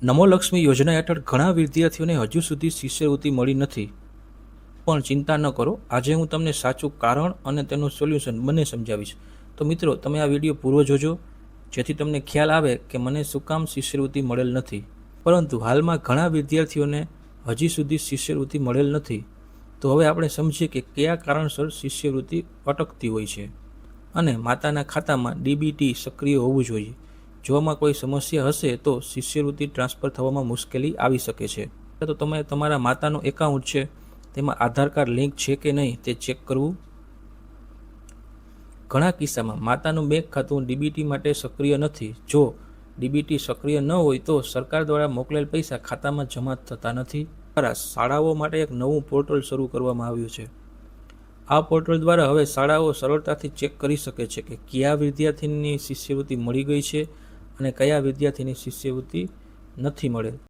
નમો લક્ષ્મી યોજના હેઠળ ઘણા વિદ્યાર્થીઓને હજુ સુધી શિષ્યવૃત્તિ મળી નથી, પણ ચિંતા ન કરો. આજે હું તમને સાચું કારણ અને તેનું સોલ્યુશન બંને સમજાવીશ. તો મિત્રો, તમે આ વિડીયો પૂરો જોજો, જેથી તમને ખ્યાલ આવે કે મને શું કામ શિષ્યવૃત્તિ મળેલ નથી. પરંતુ હાલમાં ઘણા વિદ્યાર્થીઓને હજી સુધી શિષ્યવૃત્તિ મળેલ નથી. તો હવે આપણે સમજીએ કે કયા કારણસર શિષ્યવૃત્તિ અટકતી હોય છે અને માતાના ખાતામાં ડીબીટી સક્રિય હોવું જોઈએ. જો આમાં કોઈ સમસ્યા હશે તો શિષ્યવૃત્તિ ટ્રાન્સફર થવામાં મુશ્કેલી આવી શકે છે. તો તમે તમારા માતાનું એકાઉન્ટ છે તેમાં આધાર કાર્ડ લિંક છે કે નહીં તે ચેક કરવું. ઘણા કિસ્સામાં માતાનું બેંક ખાતું ડીબીટી માટે સક્રિય નથી. જો ડીબીટી સક્રિય ન હોય તો સરકાર દ્વારા મોકલેલ પૈસા ખાતામાં જમા થતા નથી. શાળાઓ માટે એક નવું પોર્ટલ શરૂ કરવામાં આવ્યું છે. આ પોર્ટલ દ્વારા હવે શાળાઓ સરળતાથી ચેક કરી શકે છે કે કયા વિદ્યાર્થીની શિષ્યવૃત્તિ મળી ગઈ છે અને કયા વિદ્યાર્થીની શિષ્યવૃત્તિ નથી મળેલ.